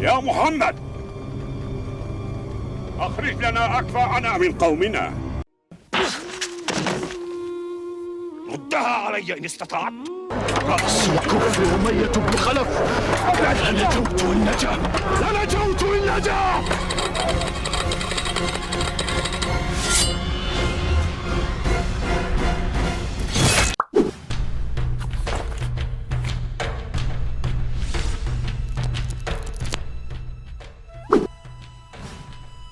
يا محمد، أخرج لنا أكفاءنا من قومنا. ردها علي إن استطعت. رأس الكفر أمية بن خلف. لنجوت إن نجا، لنجوت إن نجا.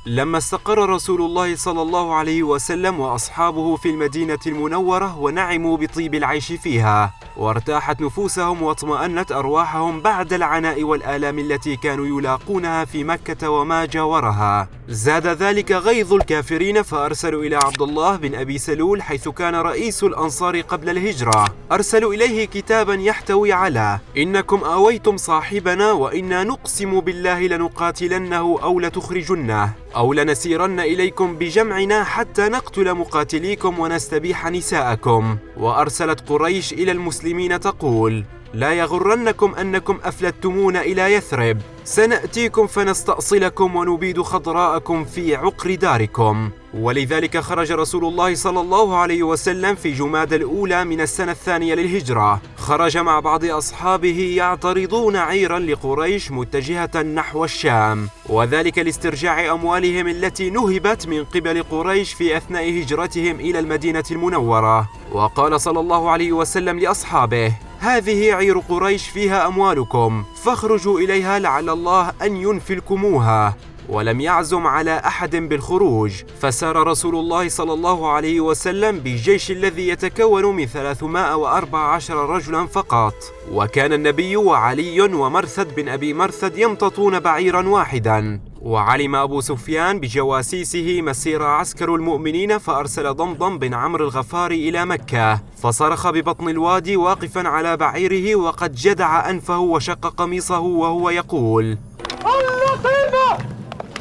لما استقر رسول الله صلى الله عليه وسلم وأصحابه في المدينة المنورة ونعموا بطيب العيش فيها، وارتاحت نفوسهم واطمأنت أرواحهم بعد العناء والآلام التي كانوا يلاقونها في مكة وما جاورها، زاد ذلك غيظ الكافرين فأرسلوا إلى عبد الله بن أبي سلول حيث كان رئيس الأنصار قبل الهجرة، أرسلوا إليه كتابا يحتوي على: إنكم آويتم صاحبنا وإنا نقسم بالله لنقاتلنه أو لتخرجنه أو لنسيرن إليكم بجمعنا حتى نقتل مقاتليكم ونستبيح نساءكم. وأرسلت قريش إلى المسلمين تقول: لا يغرنكم أنكم أفلتمون إلى يثرب، سنأتيكم فنستأصلكم ونبيد خضراءكم في عقر داركم. ولذلك خرج رسول الله صلى الله عليه وسلم في جمادى الأولى من السنة الثانية للهجرة، خرج مع بعض أصحابه يعترضون عيرا لقريش متجهة نحو الشام، وذلك لاسترجاع أموالهم التي نهبت من قبل قريش في أثناء هجرتهم إلى المدينة المنورة. وقال صلى الله عليه وسلم لأصحابه: هذه عير قريش فيها أموالكم، فاخرجوا إليها لعل الله أن ينفلكموها. ولم يعزم على أحد بالخروج، فسار رسول الله صلى الله عليه وسلم بالجيش الذي يتكون من 314 رجلا فقط، وكان النبي وعلي ومرثد بن أبي مرثد يمتطون بعيرا واحدا. وعلم أبو سفيان بجواسيسه مسير عسكر المؤمنين، فأرسل ضمضم بن عمرو الغفاري إلى مكة، فصرخ ببطن الوادي واقفا على بعيره وقد جدع أنفه وشق قميصه وهو يقول: اللطيمة،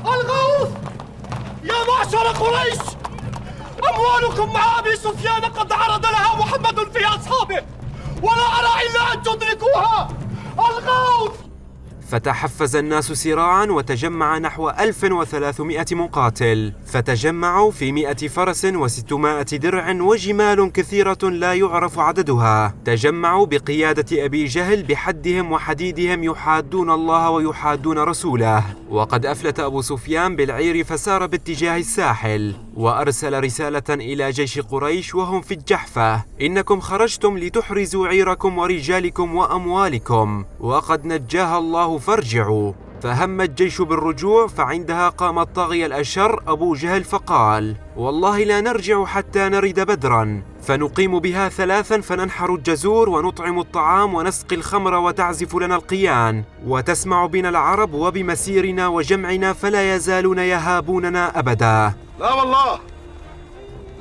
الغوث، يا معشر قريش، أموالكم مع أبي سفيان قد عرض لها محمد في أصحابه، ولا أرى إلا أن تدركوها. الغوث. فتحفز الناس سراعا وتجمع نحو 1300 مقاتل، فتجمعوا في 100 فرس و600 درع وجمال كثيرة لا يعرف عددها، تجمعوا بقيادة أبي جهل بحدهم وحديدهم يحادون الله ويحادون رسوله. وقد أفلت أبو سفيان بالعير فسار باتجاه الساحل، وأرسل رسالة إلى جيش قريش وهم في الجحفة: إنكم خرجتم لتحرزوا عيركم ورجالكم وأموالكم، وقد نجاها الله فارجعوا. فهم الجيش بالرجوع، فعندها قام الطاغية الأشر أبو جهل فقال: والله لا نرجع حتى نرد بدرا، فنقيم بها 3 فننحر الجزور ونطعم الطعام ونسقي الخمر وتعزف لنا القيان، وتسمع بنا العرب وبمسيرنا وجمعنا فلا يزالون يهابوننا أبدا. لا والله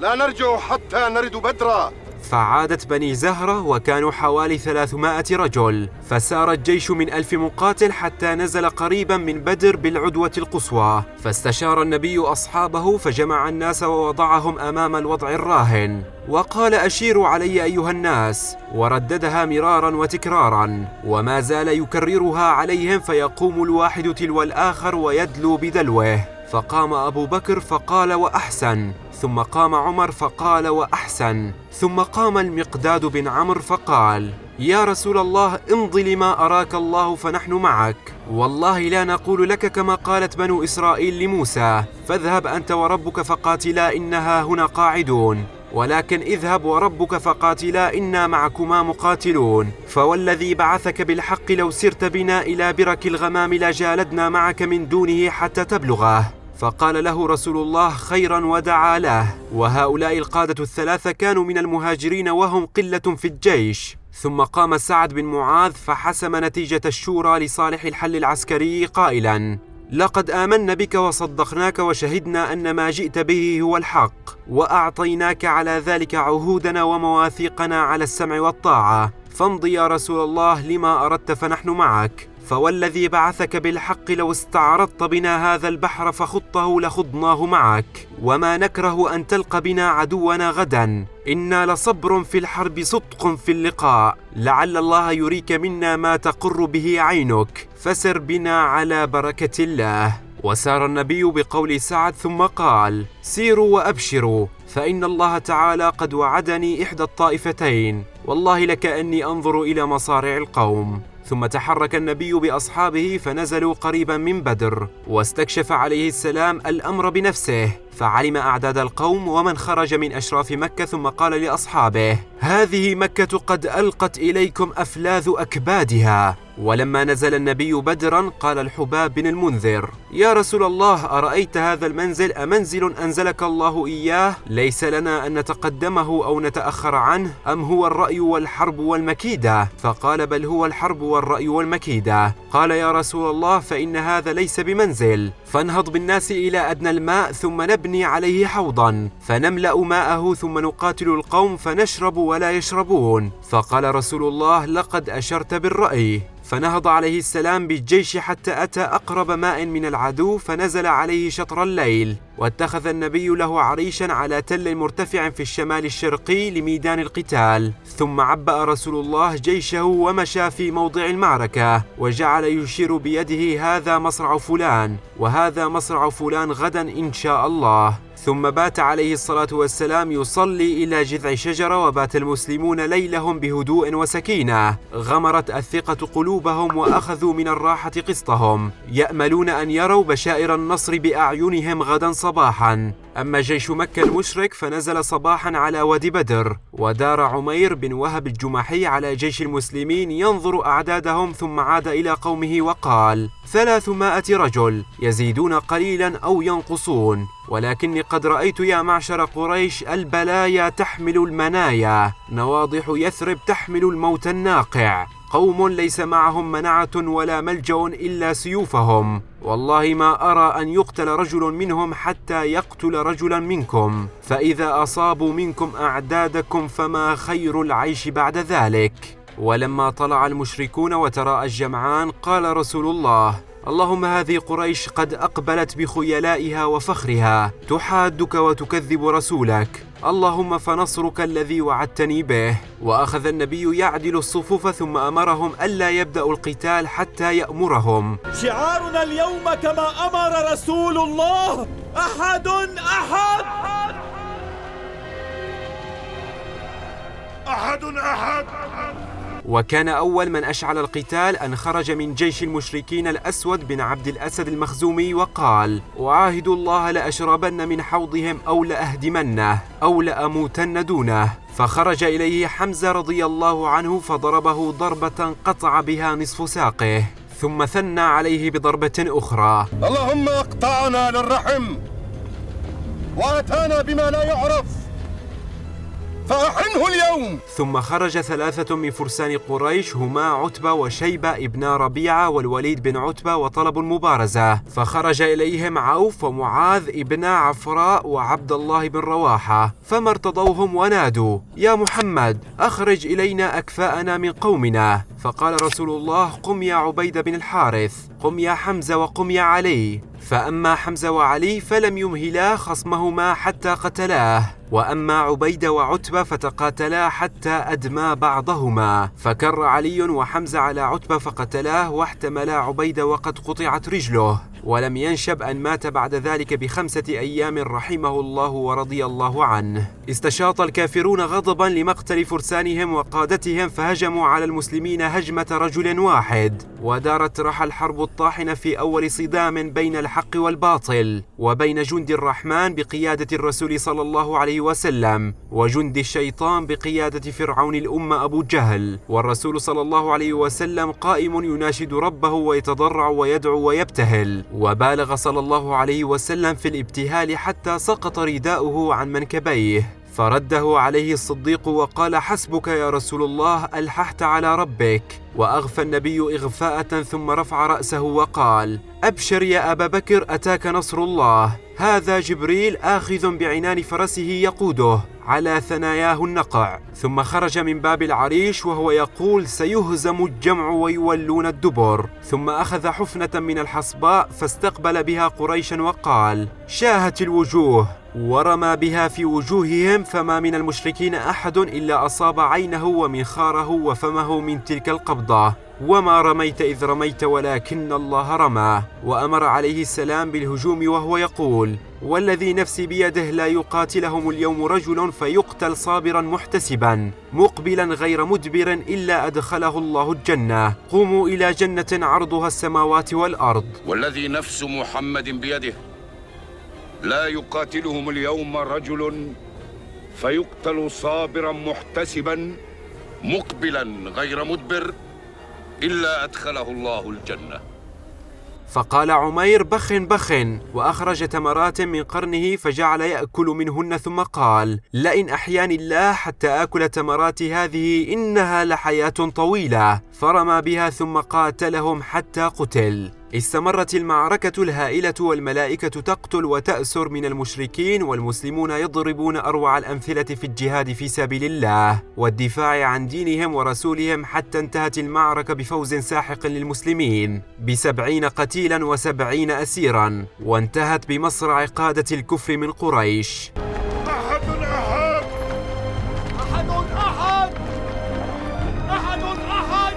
لا نرجع حتى نرد بدرا. فعادت بني زهرة وكانوا حوالي 300 رجل، فسار الجيش من 1000 مقاتل حتى نزل قريبا من بدر بالعدوة القصوى، فاستشار النبي أصحابه فجمع الناس ووضعهم أمام الوضع الراهن، وقال: أشيروا علي أيها الناس، ورددها مرارا وتكرارا، وما زال يكررها عليهم، فيقوم الواحد تلو الآخر ويدلو بدلوه. فقام أبو بكر فقال: وأحسن، ثم قام عمر فقال: وأحسن، ثم قام المقداد بن عمرو فقال: يا رسول الله، امض لما أراك الله فنحن معك، والله لا نقول لك كما قالت بنو إسرائيل لموسى: فاذهب أنت وربك فقاتلا إنها هنا قاعدون، ولكن اذهب وربك فقاتلا إنا معكما مقاتلون، فوالذي بعثك بالحق لو سرت بنا إلى برك الغمام لجالدنا معك من دونه حتى تبلغه. فقال له رسول الله: خيرا، ودعا له. وهؤلاء القادة الثلاثة كانوا من المهاجرين وهم قلة في الجيش. ثم قام سعد بن معاذ فحسم نتيجة الشورى لصالح الحل العسكري قائلا: لقد آمنا بك وصدقناك وشهدنا أن ما جئت به هو الحق، وأعطيناك على ذلك عهودنا ومواثيقنا على السمع والطاعة، فامض يا رسول الله لما أردت فنحن معك، فوالذي بعثك بالحق لو استعرضت بنا هذا البحر فخضته لخضناه معك، وما نكره أن تلقى بنا عدونا غدا، إنا لصبر في الحرب صدق في اللقاء، لعل الله يريك منا ما تقر به عينك، فسر بنا على بركة الله. وسار النبي بقول سعد ثم قال: سيروا وأبشروا، فإن الله تعالى قد وعدني إحدى الطائفتين، والله لكأني أنظر إلى مصارع القوم. ثم تحرك النبي بأصحابه فنزلوا قريبا من بدر، واستكشف عليه السلام الأمر بنفسه، فعلم أعداد القوم ومن خرج من أشراف مكة، ثم قال لأصحابه: هذه مكة قد ألقت إليكم أفلاذ أكبادها. ولما نزل النبي بدرا قال الحباب بن المنذر: يا رسول الله، أرأيت هذا المنزل أمنزل أنزلك الله إياه ليس لنا أن نتقدمه أو نتأخر عنه، أم هو الرأي والحرب والمكيدة؟ فقال: بل هو الحرب والرأي والمكيدة. قال: يا رسول الله، فإن هذا ليس بمنزل، فانهض بالناس إلى أدنى الماء ثم نبني عليه حوضا فنملأ ماءه ثم نقاتل القوم فنشرب ولا يشربون. فقال رسول الله: لقد أشرت بالرأي. فنهض عليه السلام بالجيش حتى أتى أقرب ماء من العدو، فنزل عليه شطر الليل، واتخذ النبي له عريشا على تل مرتفع في الشمال الشرقي لميدان القتال. ثم عبأ رسول الله جيشه ومشى في موضع المعركة، وجعل يشير بيده: هذا مصرع فلان، وهذا مصرع فلان غدا إن شاء الله. ثم بات عليه الصلاة والسلام يصلي إلى جذع شجرة، وبات المسلمون ليلهم بهدوء وسكينة، غمرت الثقة قلوبهم وأخذوا من الراحة قسطهم، يأملون أن يروا بشائر النصر بأعينهم غدا صباحا. أما جيش مكة المشرك فنزل صباحا على وادي بدر، ودار عمير بن وهب الجمحي على جيش المسلمين ينظر أعدادهم، ثم عاد إلى قومه وقال: 300 رجل، يزيدون قليلا أو ينقصون، ولكني قد رأيت يا معشر قريش البلايا تحمل المنايا، نواضح يثرب تحمل الموت الناقع، قوم ليس معهم منعة ولا ملجأ إلا سيوفهم، والله ما أرى أن يقتل رجل منهم حتى يقتل رجلا منكم، فإذا أصابوا منكم أعدادكم فما خير العيش بعد ذلك. ولما طلع المشركون وتراءى الجمعان قال رسول الله: اللهم هذه قريش قد أقبلت بخيلائها وفخرها تحادك وتكذب رسولك، اللهم فنصرك الذي وعدتني به. وأخذ النبي يعدل الصفوف، ثم أمرهم ألا يبدأوا القتال حتى يأمرهم. شعارنا اليوم كما أمر رسول الله: أحد أحد أحد أحد. وكان أول من أشعل القتال أن خرج من جيش المشركين الأسود بن عبد الأسد المخزومي، وقال: أعاهد الله لأشربن من حوضهم أو لأهدمنه أو لأموتن دونه. فخرج إليه حمزة رضي الله عنه فضربه ضربة قطع بها نصف ساقه، ثم ثنى عليه بضربة أخرى: اللهم اقطعنا للرحم وأتانا بما لا يعرف فأحنه اليوم. ثم خرج 3 من فرسان قريش، هما عتبة وشيبة ابن ربيعة والوليد بن عتبة، وطلبوا المبارزة، فخرج إليهم عوف ومعاذ ابن عفراء وعبد الله بن رواحة، فما ارتضوهم ونادوا: يا محمد، أخرج إلينا أكفاءنا من قومنا. فقال رسول الله: قم يا عبيد بن الحارث، قم يا حمزة، وقم يا علي. فأما حمزة وعلي فلم يمهلا خصمهما حتى قتلاه، وأما عبيدة وعتبة فتقاتلا حتى أدمى بعضهما، فكر علي وحمزة على عتبة فقتلاه، واحتملا عبيدة وقد قطعت رجله، ولم ينشب أن مات بعد ذلك ب5 أيام رحمه الله ورضي الله عنه. استشاط الكافرون غضبا لمقتل فرسانهم وقادتهم، فهجموا على المسلمين هجمة رجل واحد، ودارت رحى الحرب الطاحنة في أول صدام بين الحق والباطل، وبين جند الرحمن بقيادة الرسول صلى الله عليه وسلم، وجند الشيطان بقيادة فرعون الأمة أبو جهل، والرسول صلى الله عليه وسلم قائم يناشد ربه ويتضرع ويدعو ويبتهل، وبالغ صلى الله عليه وسلم في الابتهال حتى سقط رداؤه عن منكبيه، فرده عليه الصديق وقال: حسبك يا رسول الله، ألححت على ربك. وأغفى النبي إغفاءة ثم رفع رأسه وقال: أبشر يا أبا بكر، أتاك نصر الله، هذا جبريل آخذ بعنان فرسه يقوده، على ثناياه النقع، ثم خرج من باب العريش وهو يقول سيهزم الجمع ويولون الدبر، ثم أخذ حفنة من الحصباء فاستقبل بها قريشا وقال شاهت الوجوه، ورمى بها في وجوههم، فما من المشركين أحد إلا أصاب عينه ومنخاره وفمه من تلك القبضة، وما رميت إذ رميت ولكن الله رمى. وأمر عليه السلام بالهجوم وهو يقول والذي نفسي بيده لا يقاتلهم اليوم رجل فيقتل صابرا محتسبا مقبلا غير مدبر إلا أدخله الله الجنة. قوموا إلى جنة عرضها السماوات والأرض. والذي نفس محمد بيده لا يقاتلهم اليوم رجل فيقتل صابرا محتسبا مقبلا غير مدبر إلا أدخله الله الجنة. فقال عمير بخ بخ، وأخرج تمرات من قرنه فجعل يأكل منهن، ثم قال لئن أحياني الله حتى آكل تمرات هذه إنها لحياة طويلة، فرمى بها ثم قاتلهم حتى قتل. استمرت المعركة الهائلة والملائكة تقتل وتأسر من المشركين، والمسلمون يضربون أروع الأمثلة في الجهاد في سبيل الله والدفاع عن دينهم ورسولهم، حتى انتهت المعركة بفوز ساحق للمسلمين ب70 قتيلا و70 أسيرا، وانتهت بمصرع قادة الكفر من قريش. أحد أحد أحد أحد أحد أحد.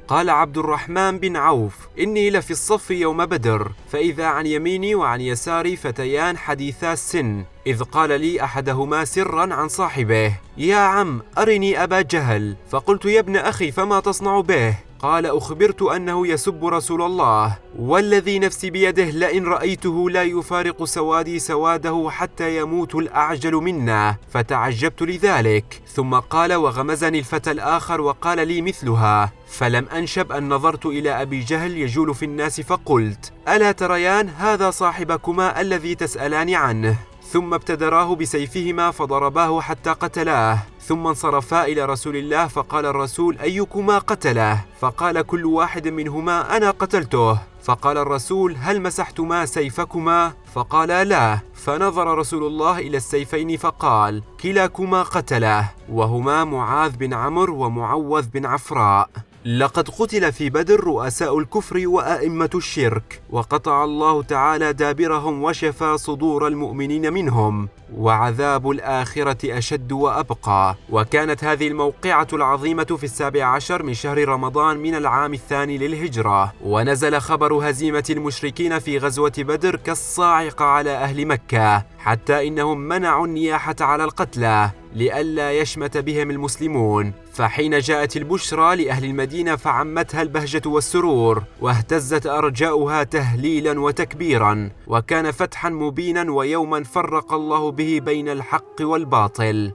قال عبد الرحمن بن عوف إني لفي الصف يوم بدر، فإذا عن يميني وعن يساري فتيان حديثا السن، إذ قال لي أحدهما سرا عن صاحبه يا عم أرني أبا جهل، فقلت يا ابن أخي فما تصنع به؟ قال أخبرت أنه يسب رسول الله، والذي نفسي بيده لئن رأيته لا يفارق سوادي سواده حتى يموت الأعجل منا، فتعجبت لذلك. ثم قال وغمزني الفتى الآخر وقال لي مثلها، فلم أنشب أن نظرت إلى أبي جهل يجول في الناس فقلت ألا تريان هذا صاحبكما الذي تسألان عنه؟ ثم ابتدراه بسيفهما فضرباه حتى قتلاه، ثم انصرفا إلى رسول الله فقال الرسول أيكما قتله؟ فقال كل واحد منهما أنا قتلته. فقال الرسول هل مسحتما سيفكما؟ فقالا لا. فنظر رسول الله إلى السيفين فقال كلاكما قتله، وهما معاذ بن عمرو ومعوذ بن عفراء. لقد قتل في بدر رؤساء الكفر وأئمة الشرك، وقطع الله تعالى دابرهم وشفى صدور المؤمنين منهم، وعذاب الآخرة أشد وأبقى. وكانت هذه الموقعة العظيمة في 17 من شهر رمضان من العام الثاني للهجرة، ونزل خبر هزيمة المشركين في غزوة بدر كالصاعقة على أهل مكة، حتى إنهم منعوا النياحة على القتلى لئلا يشمت بهم المسلمون. فحين جاءت البشرى لأهل المدينة فعمتها البهجة والسرور، واهتزت أرجاؤها تهليلا وتكبيرا، وكان فتحا مبينا ويوما فرق الله به بين الحق والباطل.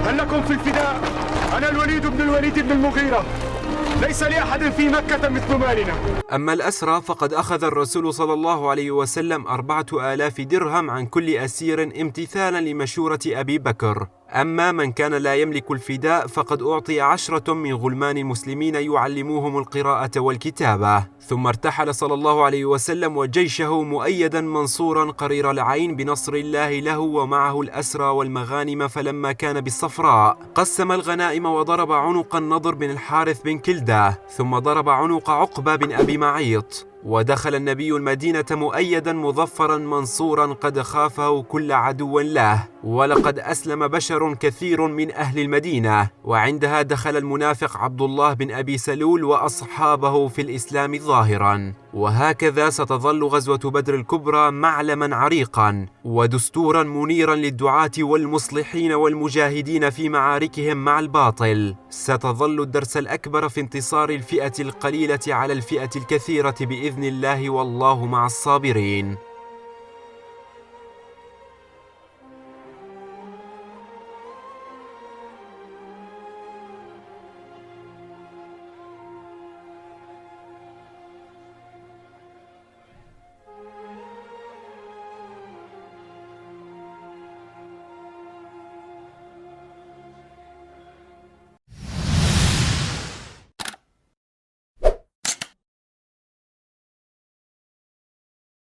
هل لكم في الفداء؟ أنا الوليد بن الوليد بن المغيرة، ليس لأحد في مكة مثل مالنا. أما الأسرى فقد أخذ الرسول صلى الله عليه وسلم 4000 درهم عن كل أسير امتثالا لمشورة أبي بكر. أما من كان لا يملك الفداء فقد أعطي 10 من غلمان المسلمين يعلموهم القراءة والكتابة. ثم ارتحل صلى الله عليه وسلم وجيشه مؤيدا منصورا قرير العين بنصر الله له، ومعه الأسرى والمغانم. فلما كان بالصفراء قسم الغنائم وضرب عنق النضر بن الحارث بن كلدة، ثم ضرب عنق عقبة بن أبي معيط. ودخل النبي المدينة مؤيدا مظفرا منصورا قد خافه كل عدو له. ولقد أسلم بشر كثير من أهل المدينة، وعندها دخل المنافق عبد الله بن أبي سلول وأصحابه في الإسلام ظاهرا. وهكذا ستظل غزوة بدر الكبرى معلما عريقا ودستورا منيرا للدعاة والمصلحين والمجاهدين في معاركهم مع الباطل. ستظل الدرس الأكبر في انتصار الفئة القليلة على الفئة الكثيرة بإذن الله، والله مع الصابرين.